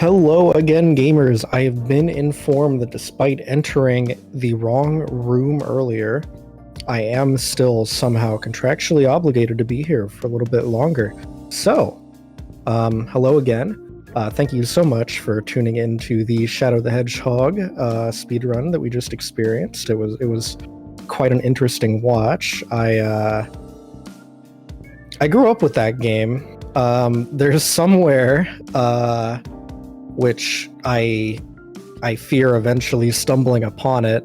Hello again, gamers. I have been informed that despite entering the wrong room earlier, I am still somehow contractually obligated to be here for a little bit longer. So, hello again. Thank you so much for tuning in to the Shadow the Hedgehog speedrun that we just experienced. It was quite an interesting watch. I grew up with that game. There's somewhere which I fear eventually stumbling upon it.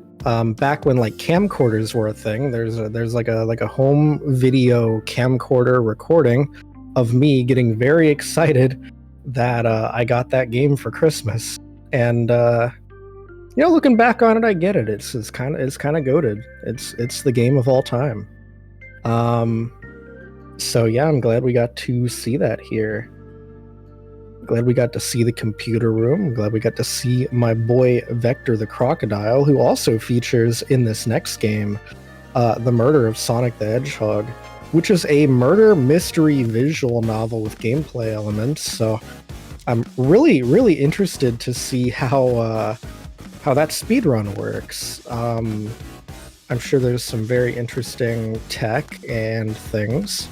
Back when like camcorders were a thing, there's like a home video camcorder recording of me getting very excited that I got that game for Christmas. And looking back on it, I get it. It's kind of goated. It's the game of all time. So yeah, I'm glad we got to see that here. Glad we got to see the computer room. I'm glad we got to see my boy Vector the Crocodile, who also features in this next game, The Murder of Sonic the Hedgehog, which is a murder mystery visual novel with gameplay elements. So I'm really, really interested to see how that speedrun works. I'm sure there's some very interesting tech and things.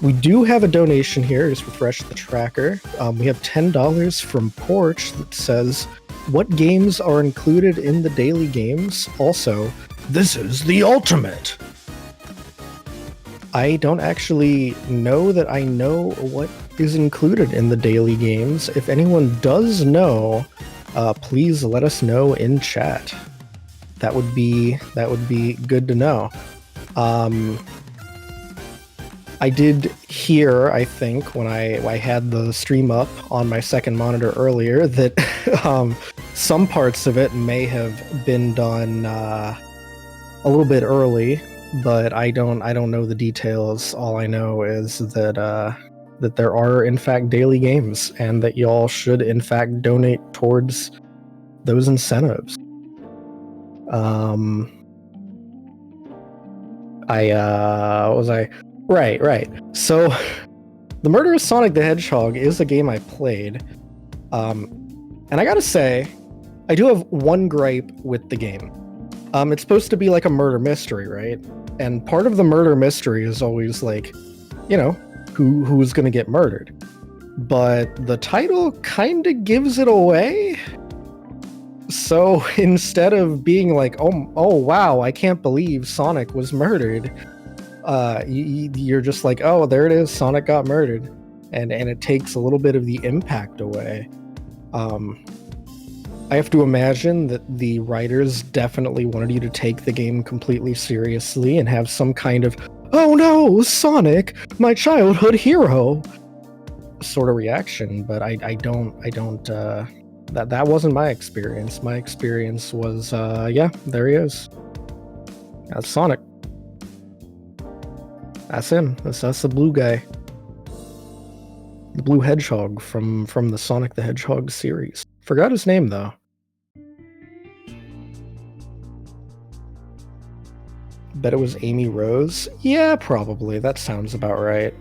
We do have a donation here. Just refresh the tracker. We have $10 from Porch that says, "What games are included in the daily games? Also, this is the ultimate." I don't actually know that I know what is included in the daily games. If anyone does know, please let us know in chat. That would be good to know. I did hear, I think, when I had the stream up on my second monitor earlier, that some parts of it may have been done a little bit early, but I don't know the details. All I know is that that there are in fact daily games, and that y'all should in fact donate towards those incentives. Right. So, The Murder of Sonic the Hedgehog is a game I played. And I gotta say, I do have one gripe with the game. It's supposed to be like a murder mystery, right? And part of the murder mystery is always like, who's gonna get murdered. But the title kinda gives it away. So instead of being like, oh wow, I can't believe Sonic was murdered, you're just like, oh, there it is, Sonic got murdered, and it takes a little bit of the impact away. I have to imagine that the writers definitely wanted you to take the game completely seriously and have some kind of, oh no, Sonic, my childhood hero, sort of reaction, but I don't that wasn't my experience. My experience was, yeah, there he is. That's Sonic. That's him. That's the blue guy. The blue hedgehog from the Sonic the Hedgehog series. Forgot his name, though. Bet it was Amy Rose? Yeah, probably. That sounds about right.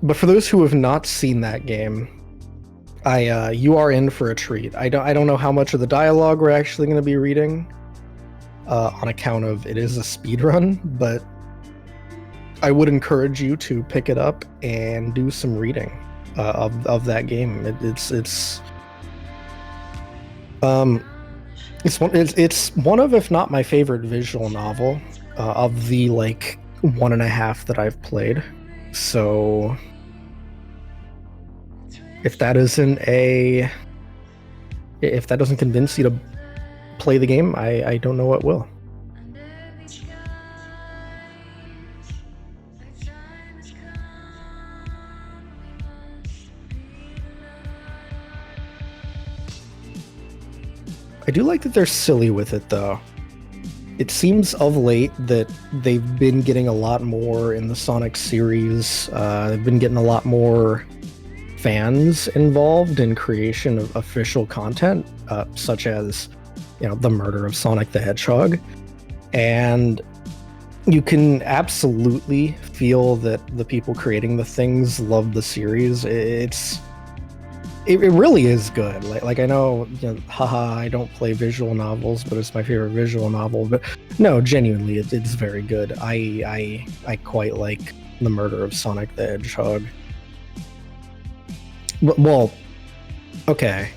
But for those who have not seen that game, you are in for a treat. I don't know how much of the dialogue we're actually going to be reading, on account of it is a speedrun, but I would encourage you to pick it up and do some reading of that game. It's one of, if not my favorite visual novel of the like 1.5 that I've played. So if that doesn't convince you to play the game, I don't know what will. I do like that they're silly with it, though. It seems of late that they've been getting a lot more in the Sonic series. They've been getting a lot more fans involved in creation of official content, such as, The Murder of Sonic the Hedgehog. And you can absolutely feel that the people creating the things love the series. It really is good. Like I know, haha, I don't play visual novels, but it's my favorite visual novel. But no, genuinely, it's very good. I quite like The Murder of Sonic the Hedgehog. Well, okay,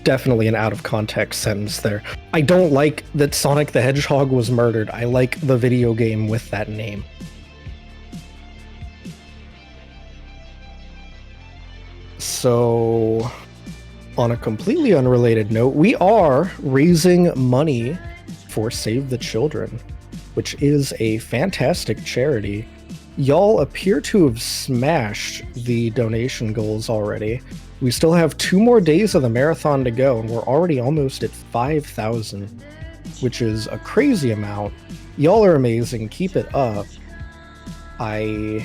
definitely an out of context sentence there. I don't like that Sonic the Hedgehog was murdered. I like the video game with that name. So, on a completely unrelated note, we are raising money for Save the Children, which is a fantastic charity. Y'all appear to have smashed the donation goals already. We still have 2 more days of the marathon to go, and we're already almost at 5,000, which is a crazy amount. Y'all are amazing. Keep it up. I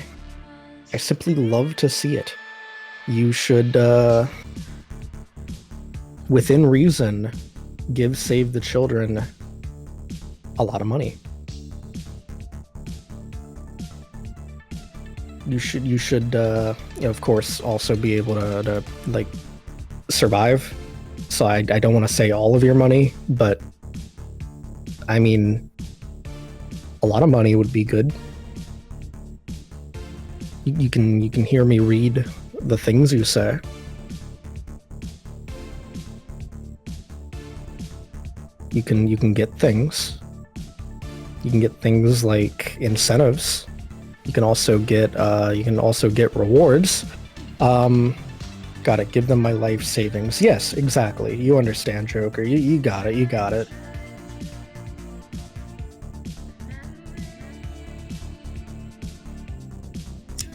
simply love to see it. You should, within reason, give Save the Children a lot of money. You should, of course, also be able to like, survive. So I don't want to say all of your money, but I mean, a lot of money would be good. You can hear me read the things you say. You can get things. You can get things like incentives. You can also get rewards. Got it. Give them my life savings. Yes, exactly. You understand, Joker. You got it. You got it.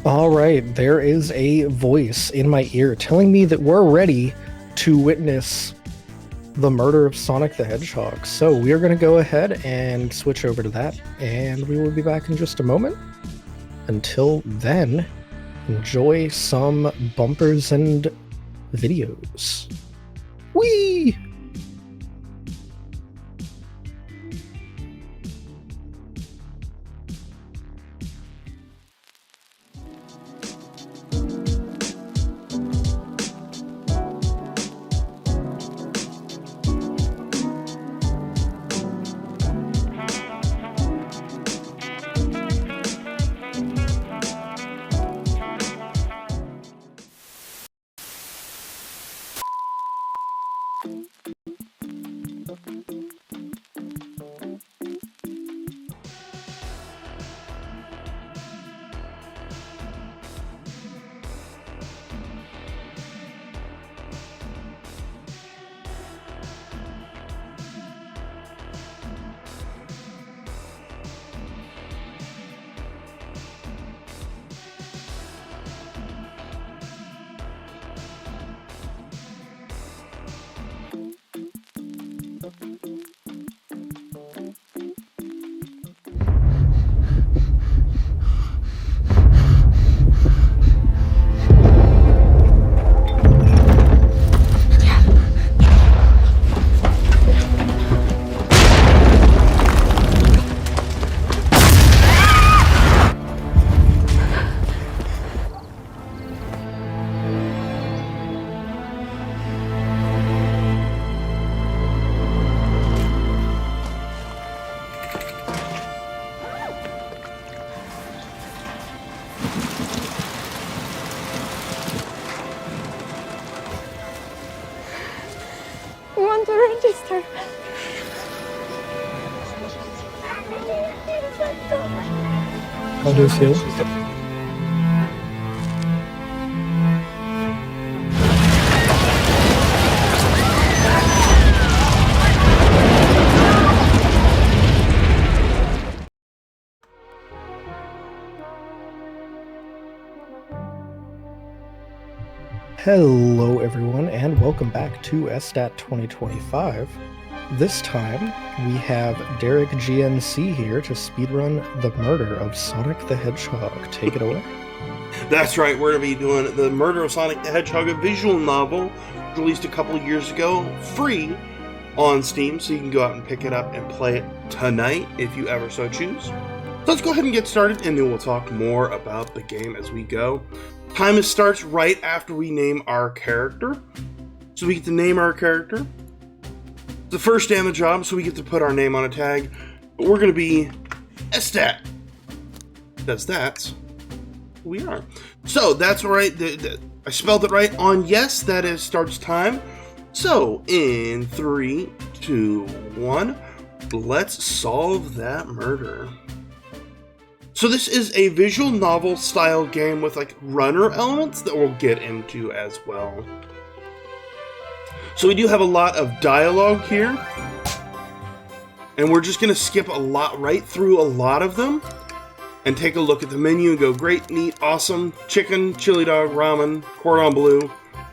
All right, there is a voice in my ear telling me that we're ready to witness the murder of Sonic the Hedgehog. So we are going to go ahead and switch over to that, and we will be back in just a moment. Until then, enjoy some bumpers and videos. Whee! Want to register? How do you feel? Hello everyone, and welcome back to SDAT 2025. This time, we have Derek GNC here to speedrun The Murder of Sonic the Hedgehog. Take it away. That's right, we're going to be doing The Murder of Sonic the Hedgehog, a visual novel released a couple of years ago, free on Steam, so you can go out and pick it up and play it tonight if you ever so choose. So let's go ahead and get started, and then we'll talk more about the game as we go. Timer starts right after we name our character. So we get to name our character. The first damage job, so we get to put our name on a tag. But we're going to be SDAT. That's who we are. So that's right. I spelled it right on yes. That is starts time. So in 3, 2, 1, let's solve that murder. So this is a visual novel style game with like runner elements that we'll get into as well. So we do have a lot of dialogue here, and we're just going to skip right through a lot of them and take a look at the menu and go, great, neat, awesome, chicken, chili dog, ramen, cordon bleu.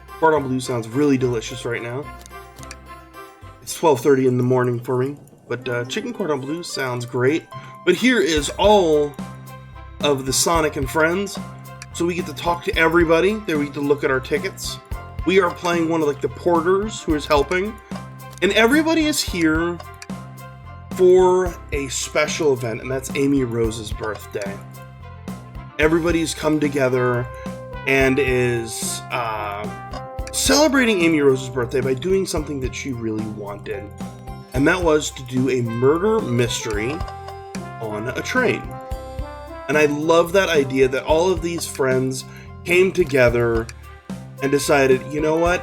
Cordon bleu sounds really delicious right now. It's 12:30 in the morning for me, but chicken cordon bleu sounds great. But here is all of the Sonic and Friends. So we get to talk to everybody. There we get to look at our tickets. We are playing one of like the porters who is helping, and everybody is here for a special event, and that's Amy Rose's birthday. Everybody's come together and is celebrating Amy Rose's birthday by doing something that she really wanted, and that was to do a murder mystery on a train. And I love that idea that all of these friends came together and decided, you know what,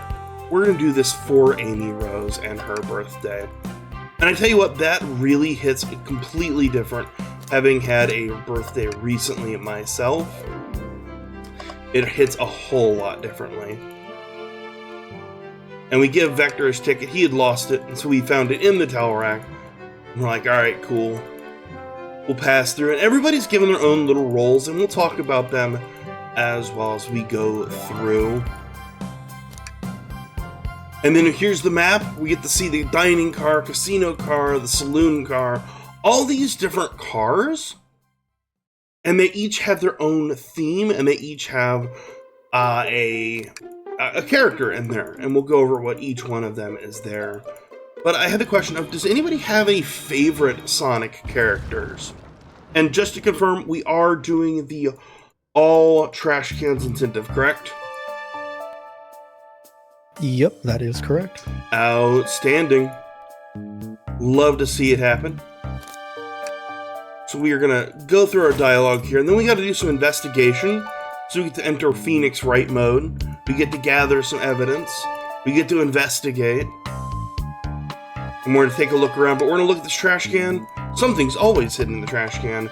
we're going to do this for Amy Rose and her birthday. And I tell you what, that really hits completely different, having had a birthday recently myself. It hits a whole lot differently. And we give Vector his ticket. He had lost it, and so we found it in the towel rack. And we're like, alright, cool. We'll pass through, and everybody's given their own little roles, and we'll talk about them as well as we go through. And then here's the map. We get to see the dining car, casino car, the saloon car, all these different cars. And they each have their own theme, and they each have a character in there. And we'll go over what each one of them is there. But I had the question of, does anybody have any favorite Sonic characters? And just to confirm, we are doing the all trash cans incentive, correct? Yep, that is correct. Outstanding. Love to see it happen. So we are going to go through our dialogue here, and then we got to do some investigation. So we get to enter Phoenix Wright mode. We get to gather some evidence. We get to investigate. And we're going to take a look around, but we're going to look at this trash can. Something's always hidden in the trash can,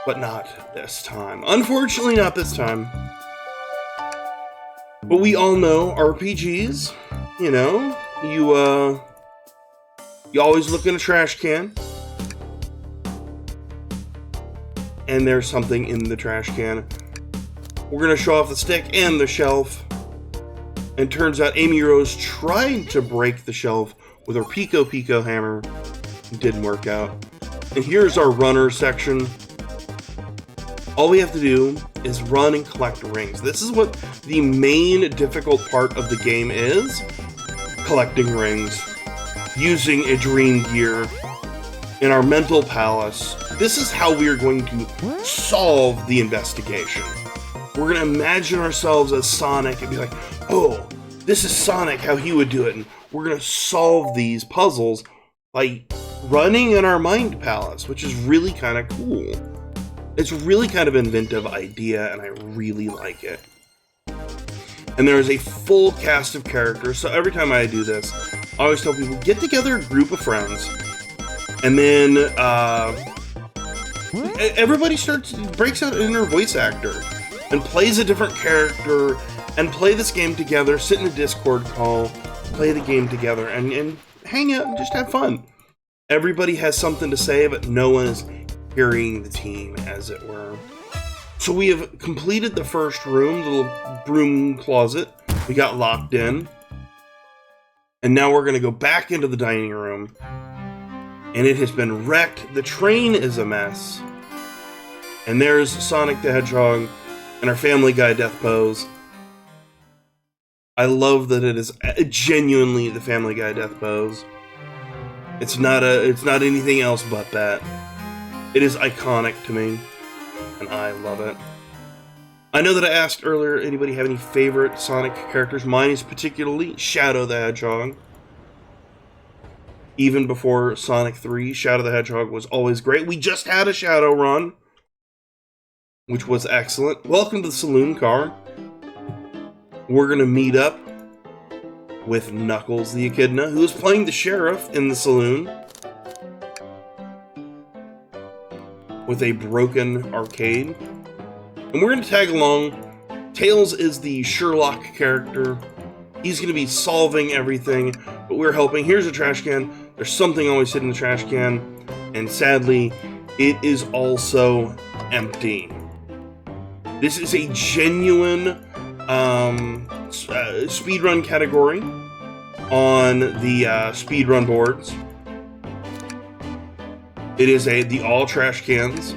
but not this time. Unfortunately, not this time. But we all know RPGs, you know, you always look in a trash can, and there's something in the trash can. We're going to show off the stick and the shelf, and turns out Amy Rose tried to break the shelf with her Pico hammer. It didn't work out. And here's our runner section. All we have to do is run and collect rings. This is what the main difficult part of the game is. Collecting rings. Using a dream gear. In our mental palace. This is how we are going to solve the investigation. We're going to imagine ourselves as Sonic and be like, oh, this is Sonic, how he would do it. And we're going to solve these puzzles by running in our mind palace, which is really kind of cool. It's really kind of inventive idea, and I really like it. And there is a full cast of characters, so every time I do this, I always tell people, get together a group of friends, and then everybody breaks out in their voice actor, and plays a different character, and play this game together, sit in a Discord call, play the game together, and hang out and just have fun. Everybody has something to say, but no one is carrying the team, as it were. So we have completed the first room, the little broom closet. We got locked in. And now we're going to go back into the dining room. And it has been wrecked. The train is a mess. And there's Sonic the Hedgehog and our Family Guy death pose. I love that it is genuinely the Family Guy death pose. It's not anything else but that. It is iconic to me, and I love it. I know that I asked earlier, anybody have any favorite Sonic characters? Mine is particularly Shadow the Hedgehog. Even before Sonic 3, Shadow the Hedgehog was always great. We just had a Shadow run, which was excellent. Welcome to the saloon car. We're going to meet up with Knuckles the Echidna, who is playing the sheriff in the saloon with a broken arcade. And we're going to tag along. Tails is the Sherlock character. He's going to be solving everything, but we're helping. Here's a trash can. There's something always hidden in the trash can, and sadly, it is also empty. This is a genuine speedrun category on the speedrun boards. It is the all trash cans.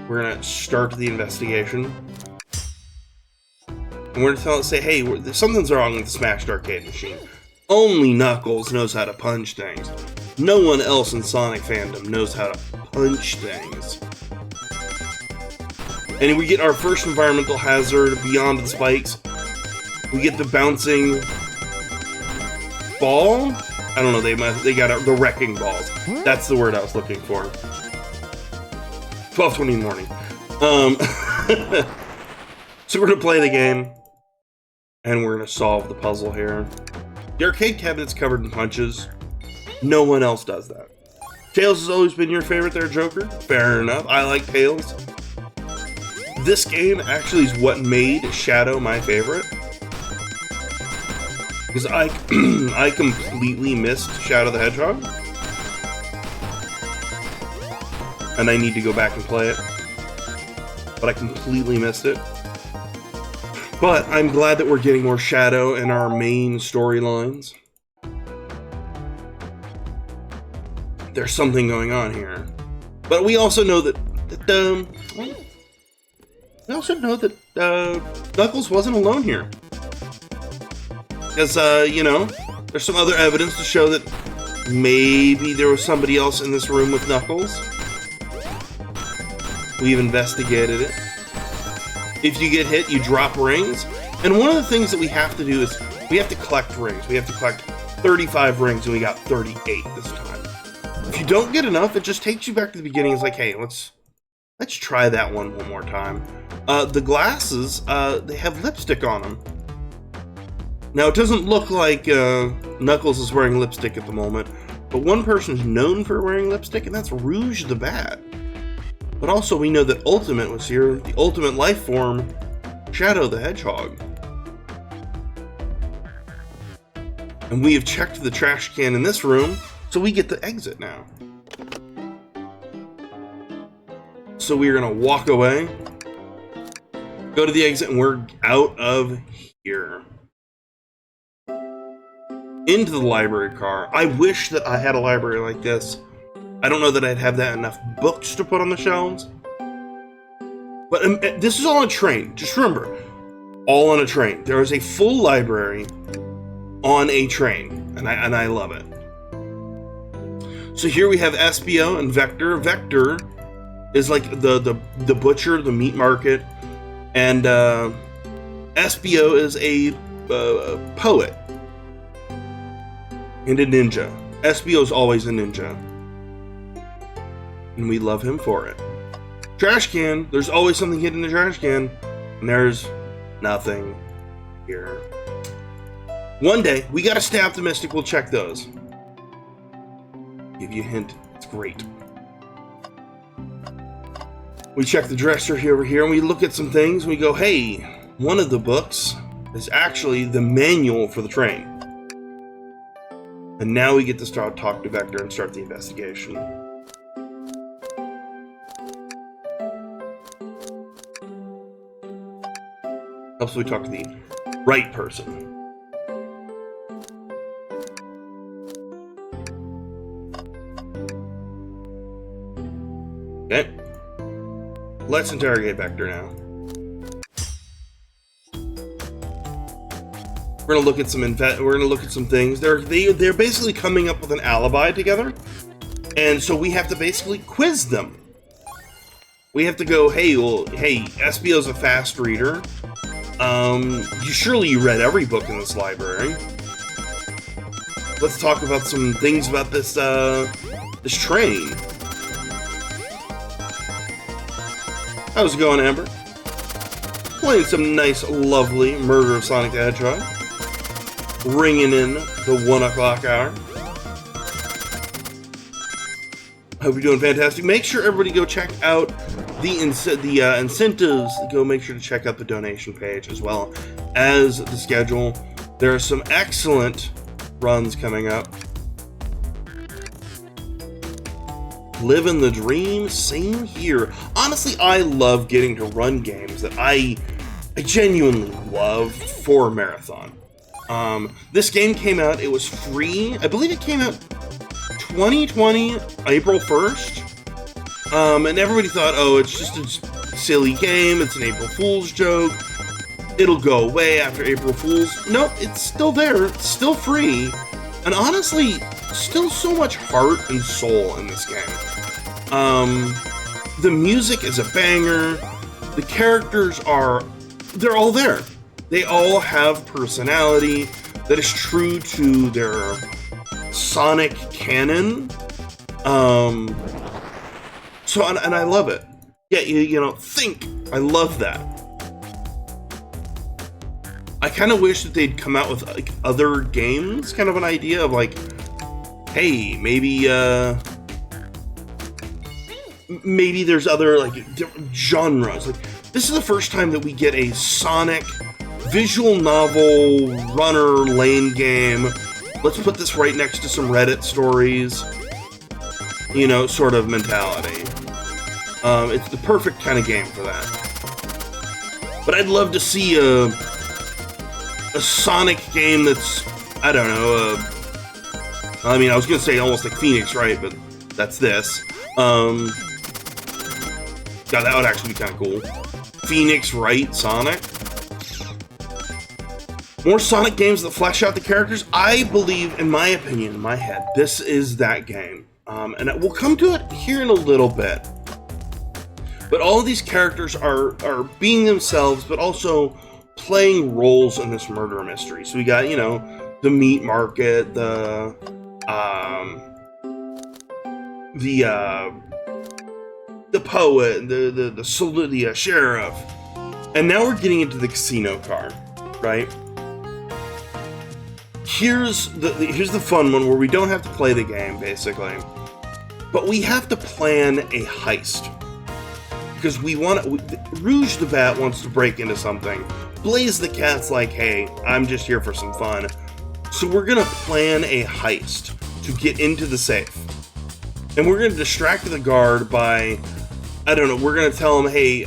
We're gonna start the investigation, and we're gonna say, hey, something's wrong with the smashed arcade machine. Only Knuckles knows how to punch things. No one else in Sonic fandom knows how to punch things. And we get our first environmental hazard beyond the spikes. We get the bouncing ball. I don't know. They got the wrecking balls. That's the word I was looking for. 12:20 in the morning. So we're gonna play the game, and we're gonna solve the puzzle here. The arcade cabinet's covered in punches. No one else does that. Tails has always been your favorite there, Joker. Fair enough. I like Tails. This game actually is what made Shadow my favorite, because I completely missed Shadow the Hedgehog, and I need to go back and play it, but I completely missed it. But I'm glad that we're getting more Shadow in our main storylines. There's something going on here, but we also know that Knuckles wasn't alone here. Because, there's some other evidence to show that maybe there was somebody else in this room with Knuckles. We've investigated it. If you get hit, you drop rings. And one of the things that we have to do is we have to collect rings. We have to collect 35 rings, and we got 38 this time. If you don't get enough, it just takes you back to the beginning. It's like, hey, let's try that one more time. The glasses, they have lipstick on them. Now, it doesn't look like Knuckles is wearing lipstick at the moment, but one person is known for wearing lipstick, and that's Rouge the Bat. But also, we know that Ultimate was here, the ultimate life form, Shadow the Hedgehog. And we have checked the trash can in this room, so we get the exit now. So we're gonna walk away, go to the exit, and we're out of here. Into the library car. I wish that I had a library like this. I don't know that I'd have that enough books to put on the shelves. But this is all on a train. Just remember, all on a train. There is a full library on a train, and I love it. So here we have SBO and Vector. Vector is like the butcher, the meat market, and SBO is a poet and a ninja. SBO is always a ninja, and we love him for it. Trash can. There's always something hidden in the trash can, and there's nothing here. One day, we gotta stay optimistic. We'll check those. Give you a hint. It's great. We check the dresser here over here, and we look at some things, and we go, hey, one of the books is actually the manual for the train. And now we get to start talk to Vector and start the investigation. Helps we talk to the right person. Okay. Let's interrogate Vector now. We're gonna look at some things. They're basically coming up with an alibi together, and so we have to basically quiz them. We have to go, hey, SBO's a fast reader. You read every book in this library. Let's talk about some things about this this train. How's it going, Amber? Playing some nice, lovely Murder of Sonic the Hedgehog. Ringing in the 1 o'clock hour. Hope you're doing fantastic. Make sure everybody go check out the incentives. Go make sure to check out the donation page as well as the schedule. There are some excellent runs coming up. Living the dream, same here. Honestly, I love getting to run games that I genuinely love for a marathon. This game came out, it was free. I believe it came out 2020, April 1st. And everybody thought, oh, it's just a silly game, it's an April Fool's joke. It'll go away after April Fool's. Nope, it's still there, it's still free. And honestly, still so much heart and soul in this game. The music is a banger. The characters they're all there. They all have personality that is true to their Sonic canon. So, and I love it. Yeah, I love that. I kind of wish that they'd come out with like other games, kind of an idea of like, hey, maybe there's other like different genres. Like, this is the first time that we get a Sonic visual novel runner lane game. Let's put this right next to some Reddit stories, sort of mentality. It's the perfect kind of game for that. But I'd love to see a Sonic game that's, I don't know, I was gonna say almost like Phoenix, right? But that's this. God, that would actually be kind of cool. Phoenix Wright Sonic. More Sonic games that flesh out the characters. I believe, in my opinion, in my head, this is that game. And we'll come to it here in a little bit. But all of these characters are being themselves, but also playing roles in this murder mystery. So we got, the meat market, the poet, the sheriff, and now we're getting into the casino card, right? Here's the fun one where we don't have to play the game basically, but we have to plan a heist because Rouge the Bat wants to break into something. Blaze the Cat's like, hey, I'm just here for some fun. So we're gonna plan a heist to get into the safe. And we're gonna distract the guard by, I don't know, we're gonna tell him, hey,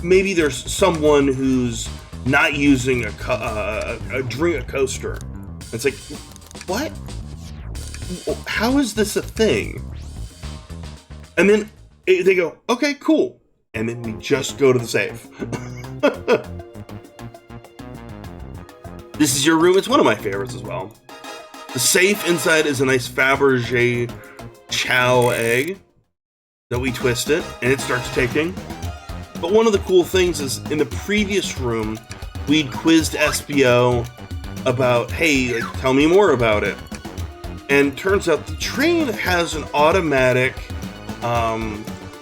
maybe there's someone who's not using a coaster. It's like, what? How is this a thing? And then they go, okay, cool. And then we just go to the safe. This is your room. It's one of my favorites as well. The safe inside is a nice Fabergé chow egg that we twisted, and it starts ticking. But one of the cool things is, in the previous room, we'd quizzed SBO about, hey, tell me more about it. And turns out the train has an automatic,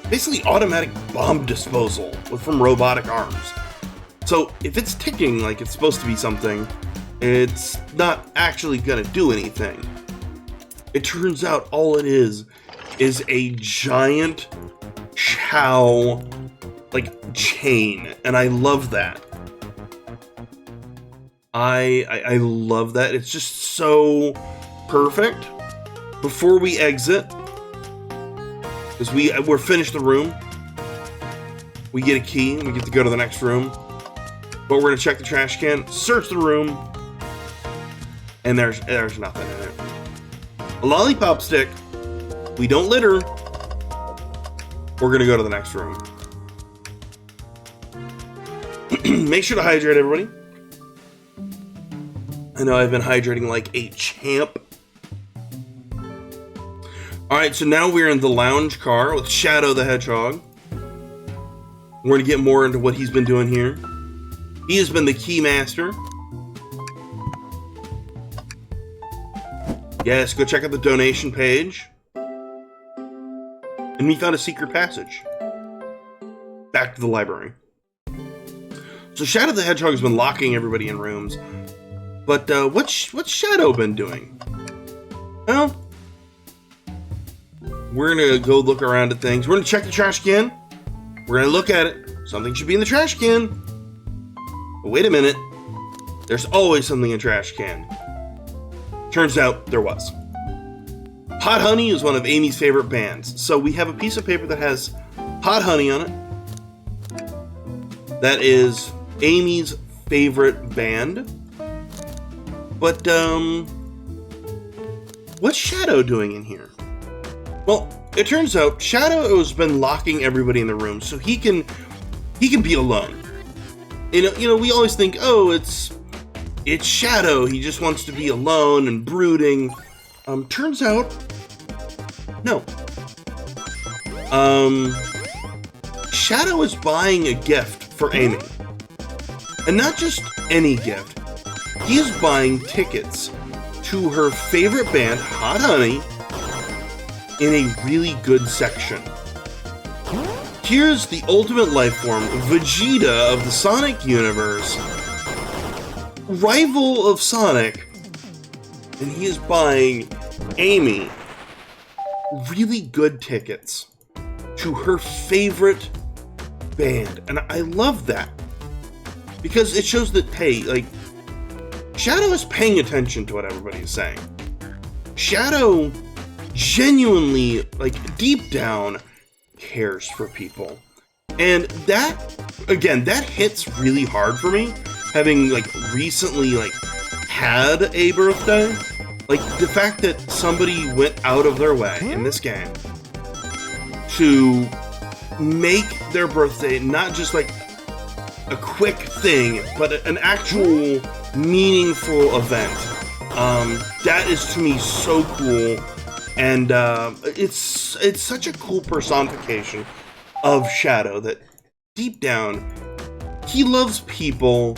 basically automatic bomb disposal from robotic arms. So if it's ticking like it's supposed to be something, it's not actually gonna do anything. It turns out all it is a giant chow chain, and I love that. I love that. It's just so perfect. Before we exit, because we're finished the room, we get a key and we get to go to the next room. But we're gonna check the trash can, search the room, and there's nothing in it. A lollipop stick. We don't litter. We're gonna go to the next room. Make sure to hydrate, everybody. I know I've been hydrating like a champ. Alright, so now we're in the lounge car with Shadow the Hedgehog. We're going to get more into what he's been doing here. He has been the keymaster. Yes, go check out the donation page. And we found a secret passage. Back to the library. So Shadow the Hedgehog has been locking everybody in rooms. But what's Shadow been doing? Well, we're going to go look around at things. We're going to check the trash can. We're going to look at it. Something should be in the trash can. But wait a minute. There's always something in the trash can. Turns out there was. Hot Honey is one of Amy's favorite bands. So we have a piece of paper that has Hot Honey on it. That is Amy's favorite band. But, what's Shadow doing in here? Well, it turns out Shadow has been locking everybody in the room so he can be alone. You know, we always think, oh, it's Shadow. He just wants to be alone and brooding. Turns out, no. Shadow is buying a gift for Amy. And not just any gift. He is buying tickets to her favorite band, Hot Honey, in a really good section. Here's the ultimate life form, Vegeta of the Sonic universe, rival of Sonic, and he is buying Amy really good tickets to her favorite band. And I love that. Because it shows that, hey, like, Shadow is paying attention to what everybody is saying. Shadow genuinely, like, deep down, cares for people. And that, again, that hits really hard for me, having, like, recently, like, had a birthday. Like, the fact that somebody went out of their way in this game to make their birthday not just, like, a quick thing, but an actual meaningful event. That is to me so cool, and it's such a cool personification of Shadow that deep down he loves people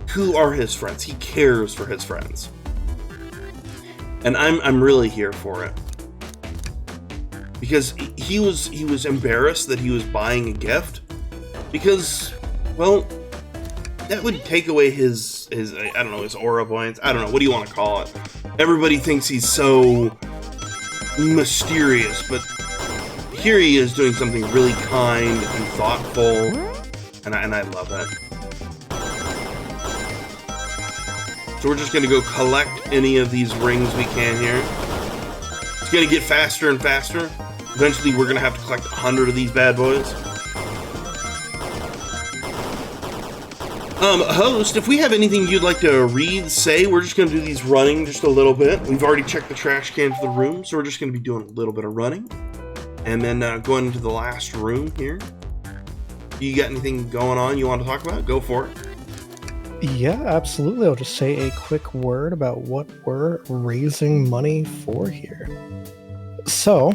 who are his friends. He cares for his friends, and I'm really here for it because he was embarrassed that he was buying a gift because, well, that would take away his I don't know, his aura points. I don't know, what do you want to call it? Everybody thinks he's so mysterious, but here he is doing something really kind and thoughtful, and I love it. So we're just gonna go collect any of these rings we can here. It's gonna get faster and faster. Eventually we're gonna have to collect 100 of these bad boys. Host, if we have anything you'd like to read, say, we're just going to do these running just a little bit. We've already checked the trash can for the room, so we're just going to be doing a little bit of running. And then going into the last room here. You got anything going on you want to talk about? Go for it. Yeah, absolutely. I'll just say a quick word about what we're raising money for here. So,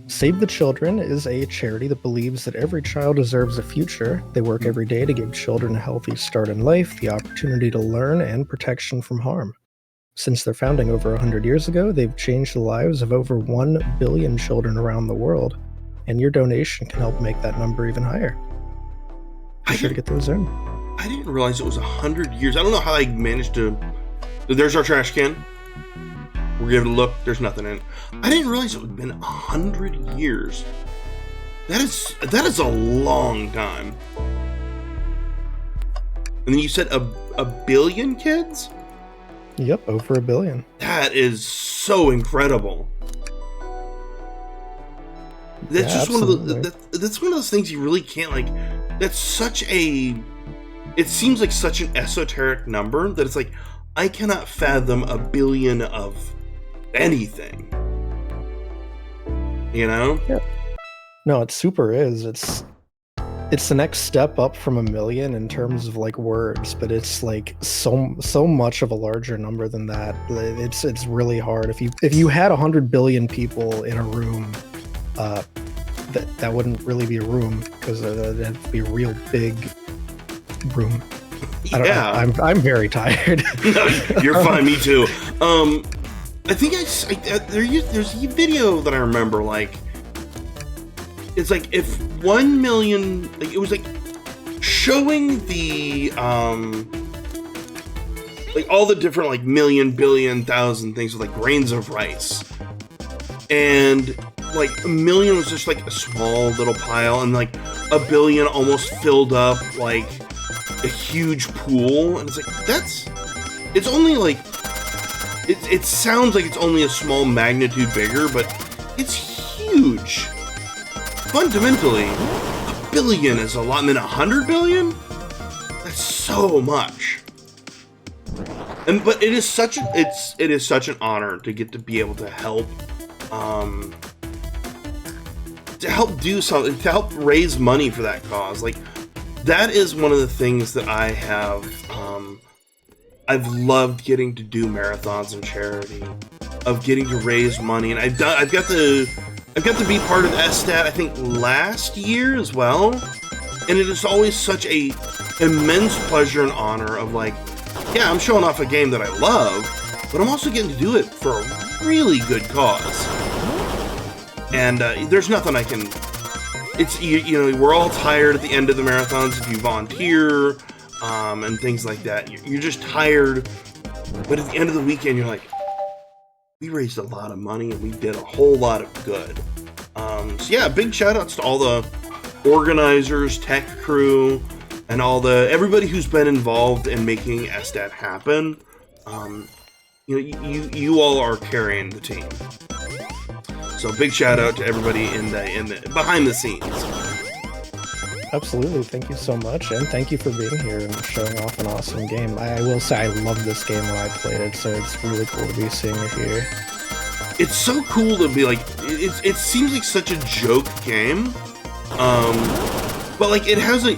Save the Children is a charity that believes that every child deserves a future. They work every day to give children a healthy start in life, the opportunity to learn, and protection from harm. Since their founding over 100 years ago, they've changed the lives of over 1 billion children around the world, and your donation can help make that number even higher. Be sure to get those in. I didn't realize it was 100 years. I don't know how I managed to... There's our trash can. We're giving it a look. There's nothing in it. I didn't realize it had been 100 years. That is a long time. And then you said a billion kids? Yep, over 1 billion. That is so incredible. That's just absolutely. one of the. That's one of those things you really can't, like. That's such a. It seems like such an esoteric number that it's like I cannot fathom 1 billion of anything. You know? Yeah. No, it super is. it's the next step up from 1 million in terms of like words, but it's like so much of a larger number than that. It's really hard. If you had 100 billion people in a room, that wouldn't really be a room, because it'd have to be a real big room. Yeah, I'm very tired. No, you're fine. Me too. I think there's a video that I remember, like, it's like if 1 million, like, it was like showing the like all the different like million, billion, thousand things with like grains of rice, and like 1 million was just like a small little pile, and like 1 billion almost filled up like a huge pool, and it's like it's only like it sounds like it's only a small magnitude bigger, but it's huge. Fundamentally, 1 billion is a lot, and then 100 billion? That's so much. But it is such an honor to get to be able to help do something, to help raise money for that cause. Like, that is one of the things that I have I've loved getting to do marathons and charity, of getting to raise money, and I've got to be part of SDAT, I think, last year as well, and it is always such a immense pleasure and honor of, like, yeah, I'm showing off a game that I love, but I'm also getting to do it for a really good cause. And there's nothing I can. It's you know, we're all tired at the end of the marathons if you volunteer and things like that. You're just tired, but at the end of the weekend, you're like, we raised a lot of money and we did a whole lot of good. So yeah, big shout outs to all the organizers, tech crew, and everybody who's been involved in making SDAT happen. You all are carrying the team. So big shout out to everybody in the behind the scenes. Absolutely, thank you so much, and thank you for being here and showing off an awesome game. I will say I loved this game when I played it, so it's really cool to be seeing it here. It's so cool to be like, it seems like such a joke game, but like it has a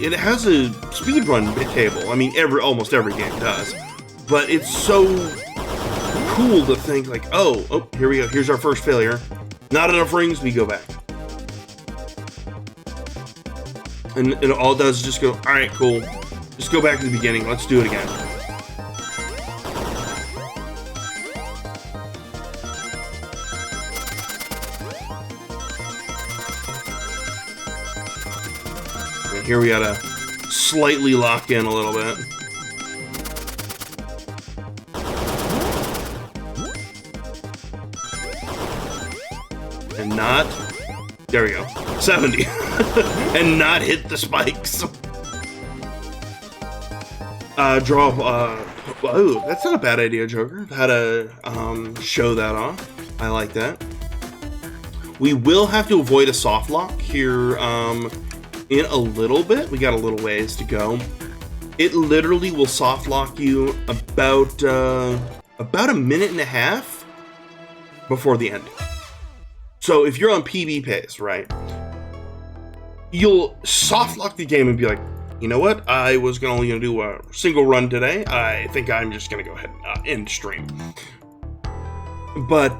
speedrun table. I mean, almost every game does, but it's so cool to think like, oh, here we go. Here's our first failure. Not enough rings. We go back. And it all does is just go, all right, cool. Just go back to the beginning. Let's do it again. And here we gotta slightly lock in a little bit. And not, there we go, 70. And not hit the spikes. Oh, that's not a bad idea, Joker. How to show that off. I like that. We will have to avoid a soft lock here in a little bit. We got a little ways to go. It literally will soft lock you about a minute and a half before the end. So if you're on PB pace, right, you'll soft lock the game and be like, you know what? I was only going to do a single run today. I think I'm just going to go ahead and end stream. But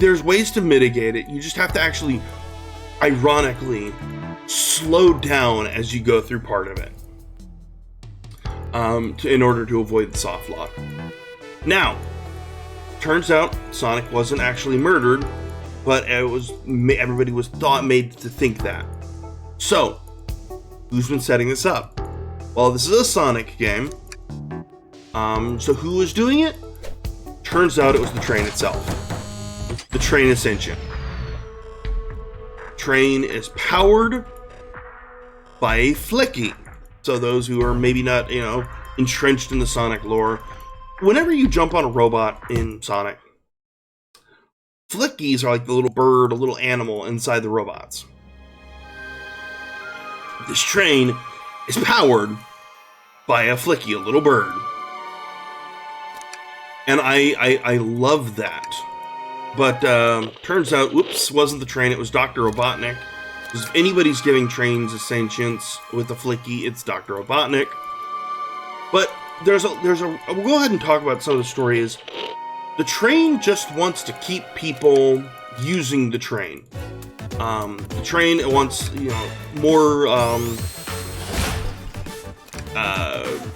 there's ways to mitigate it. You just have to actually, ironically, slow down as you go through part of it in order to avoid the soft lock. Now, turns out Sonic wasn't actually murdered, but everybody was made to think that. So, who's been setting this up? Well, this is a Sonic game. So who was doing it? Turns out it was the train itself. The train is sentient. Train is powered by a flicky. So those who are maybe not, entrenched in the Sonic lore, whenever you jump on a robot in Sonic, flickies are like the little bird, a little animal inside the robots. This train is powered by a flicky, a little bird. And I love that. But turns out, whoops, wasn't the train, it was Dr. Robotnik. Because if anybody's giving trains a sentience with the Flicky, it's Dr. Robotnik. But we'll go ahead and talk about some of the story. Is the train just wants to keep people using the train. The train wants, more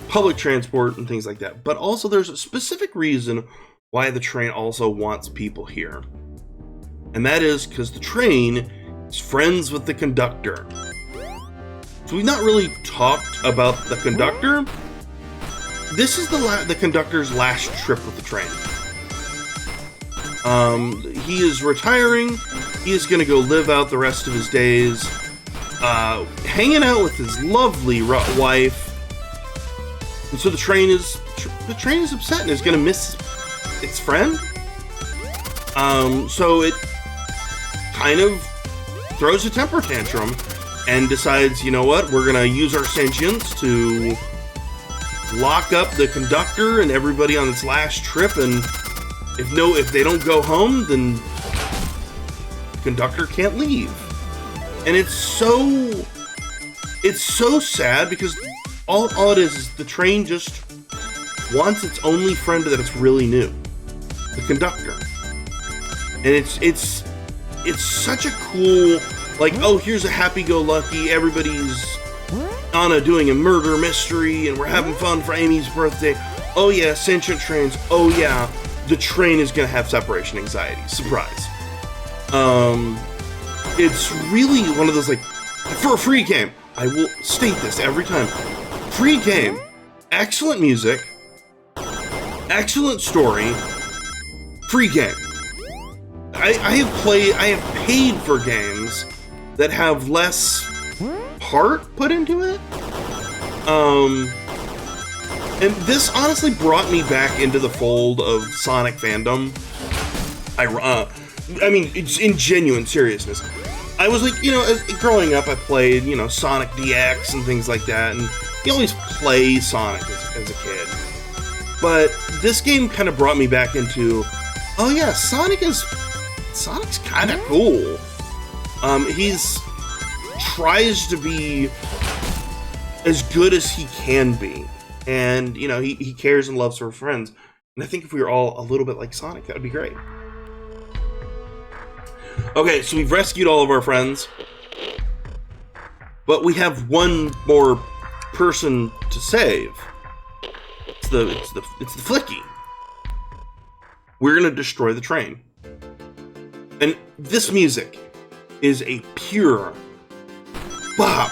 public transport and things like that. But also there's a specific reason why the train also wants people here. And that is because the train is friends with the conductor. So we've not really talked about the conductor. This is the conductor's last trip with the train. He is retiring. He is going to go live out the rest of his days, hanging out with his lovely wife. And so the train is upset and is going to miss its friend. So it kind of throws a temper tantrum and decides, you know what, we're going to use our sentience to lock up the conductor and everybody on its last trip, and if they don't go home, then the conductor can't leave. And it's so sad because all it is the train just wants its only friend that it's really knew, the conductor. And it's such a cool, like, oh, here's a happy-go-lucky, everybody's doing a murder mystery, and we're having fun for Amy's birthday. Oh yeah, sentient trains. Oh yeah, the train is gonna have separation anxiety. Surprise. It's really one of those, like, for a free game, I will state this every time. Free game, excellent music, excellent story, free game. I have paid for games that have less heart put into it. And this honestly brought me back into the fold of Sonic fandom. I mean, it's in genuine seriousness. I was like, growing up, I played, Sonic DX and things like that, and you always play Sonic as a kid. But this game kind of brought me back into, oh yeah, Sonic's kind of cool. He's tries to be as good as he can be, and he cares and loves her friends. And I think if we were all a little bit like Sonic, that would be great. Okay, so we've rescued all of our friends, but we have one more person to save. It's the Flicky. We're gonna destroy the train, and this music is a pure bop.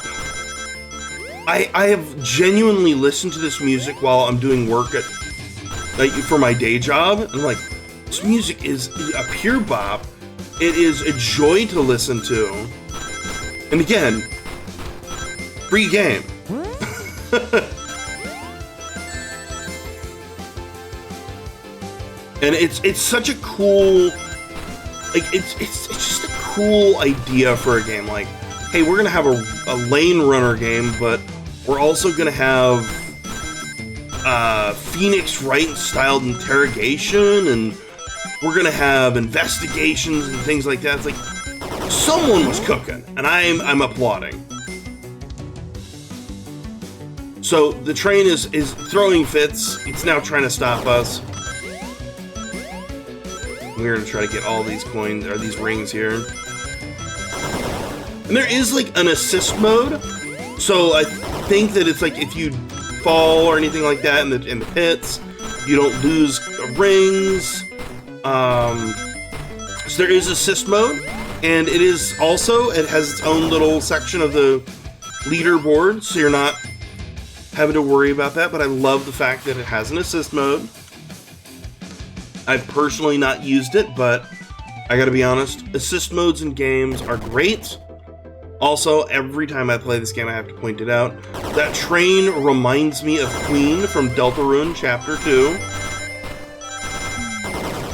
I have genuinely listened to this music while I'm doing work for my day job, and I'm like, this music is a pure bop. It is a joy to listen to. And again, free game. And it's such a cool, like, it's just a cool idea for a game. Like, hey, we're gonna have a lane runner game, but we're also gonna have Phoenix Wright styled interrogation, and we're gonna have investigations and things like that. It's like someone was cooking, and I'm applauding. So the train is throwing fits. It's now trying to stop us. We're gonna try to get all these coins or these rings here. And there is like an assist mode. So I think that it's like if you fall or anything like that in the pits, you don't lose rings. So there is assist mode, and it has its own little section of the leaderboard, so you're not having to worry about that. But I love the fact that it has an assist mode. I've personally not used it, but I gotta be honest, assist modes in games are great. Also, every time I play this game, I have to point it out. That train reminds me of Queen from Deltarune Chapter 2.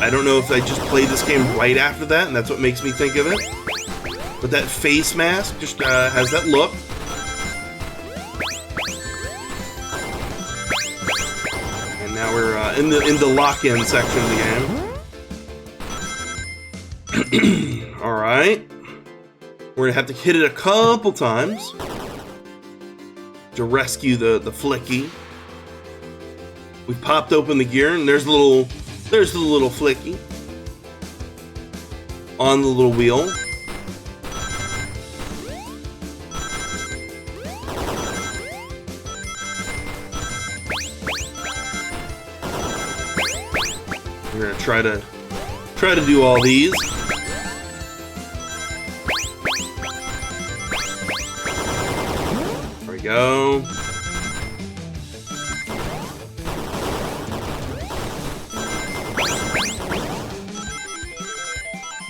I don't know if I just played this game right after that, and that's what makes me think of it. But that face mask just has that look. And now we're in the lock-in section of the game. All right. We're gonna have to hit it a couple times to rescue the flicky. We popped open the gear, and there's the little flicky on the little wheel. We're gonna try to do all these. There we go.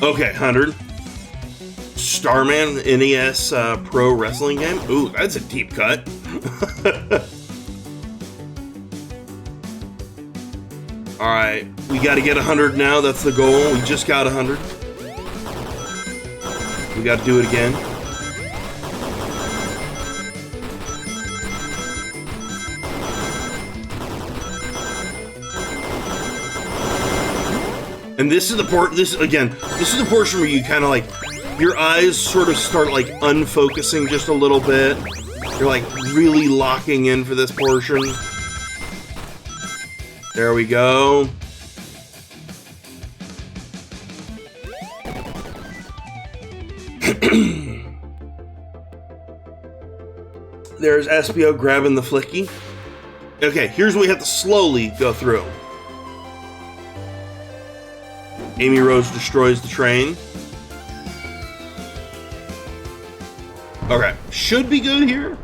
Okay, 100. Starman NES Pro Wrestling game. Ooh, that's a deep cut. Alright, we gotta get 100 now. That's the goal. We just got 100. We gotta do it again. And this is the this is the portion where you kind of like, your eyes sort of start like unfocusing just a little bit. You're like really locking in for this portion. There we go. There's SBO grabbing the flicky. Okay, here's what we have to slowly go through. Amy Rose destroys the train. Okay, should be good here.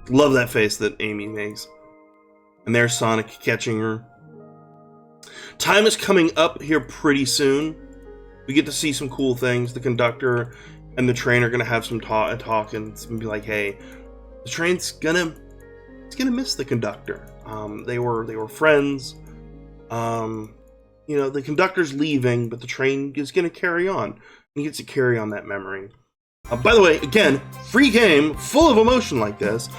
Love that face that Amy makes. And there's Sonic catching her. Time is coming up here pretty soon. We get to see some cool things. The conductor and the train are gonna have some talk and it's gonna be like, hey, the train's gonna miss the conductor. They were friends. You know, the conductor's leaving, but the train is gonna carry on. He gets to carry on that memory. By the way, again, free game, full of emotion like this.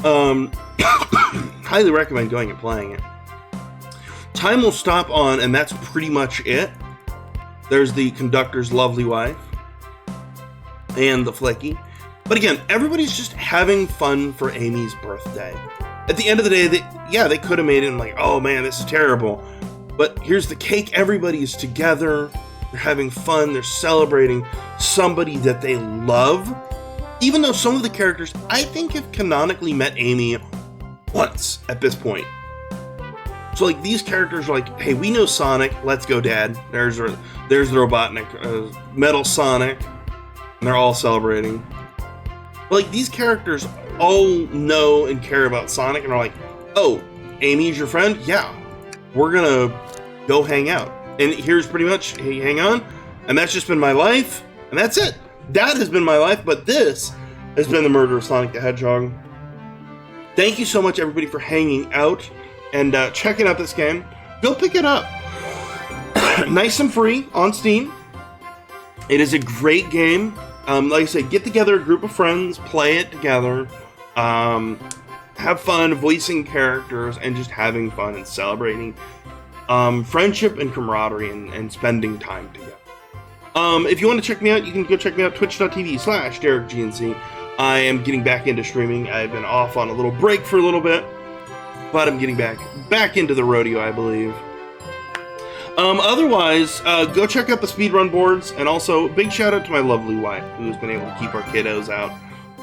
Highly recommend going and playing it. Time will stop on, and that's pretty much it. There's the conductor's lovely wife and the flicky. But again, everybody's just having fun for Amy's birthday. At the end of the day, they could have made it like, oh man, this is terrible. But here's the cake. Everybody's together. They're having fun. They're celebrating somebody that they love. Even though some of the characters, I think, have canonically met Amy once at this point. So, like, these characters are like, hey, we know Sonic. Let's go, Dad. There's the Robotnik, Metal Sonic. And they're all celebrating. But, like, these characters all know and care about Sonic and are like, oh, Amy's your friend? Yeah. We're gonna go hang out. And here's pretty much, hey, hang on. And that's just been my life. And that's it. That has been my life, but this has been the murder of Sonic the Hedgehog. Thank you so much, everybody, for hanging out and checking out this game. Go pick it up. Nice and free on Steam. It is a great game. Like I said, get together a group of friends, play it together, have fun voicing characters, and just having fun and celebrating friendship and camaraderie and spending time together. If you want to check me out, you can go check me out, twitch.tv/DerekGNC. I am getting back into streaming. I've been off on a little break for a little bit, but I'm getting back into the rodeo, I believe. Otherwise, go check out the speedrun boards, and also big shout out to my lovely wife, who's been able to keep our kiddos out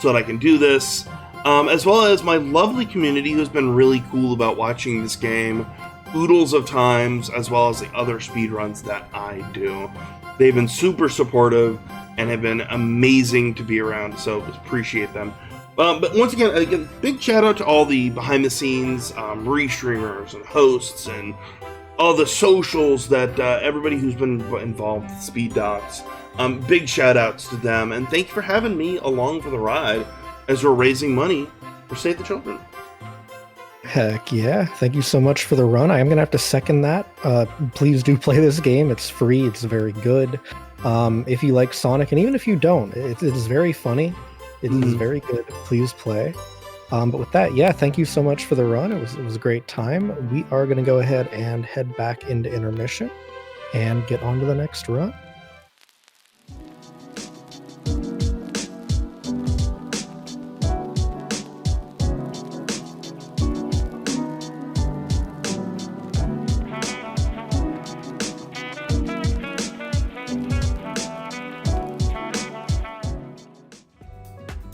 so that I can do this, as well as my lovely community who's been really cool about watching this game oodles of times, as well as the other speedruns that I do. They've been super supportive and have been amazing to be around, so appreciate them. But once again, big shout out to all the behind the scenes restreamers and hosts and all the socials that everybody who's been involved with Speed Docs. Big shout outs to them, and thank you for having me along for the ride as we're raising money for Save the Children. Heck yeah. Thank you so much for the run. I am going to have to second that. Please do play this game. It's free. It's very good. If you like Sonic, and even if you don't, it is very funny. It is very good. Please play. But with that, yeah, thank you so much for the run. It was a great time. We are going to go ahead and head back into intermission. and get on to the next run.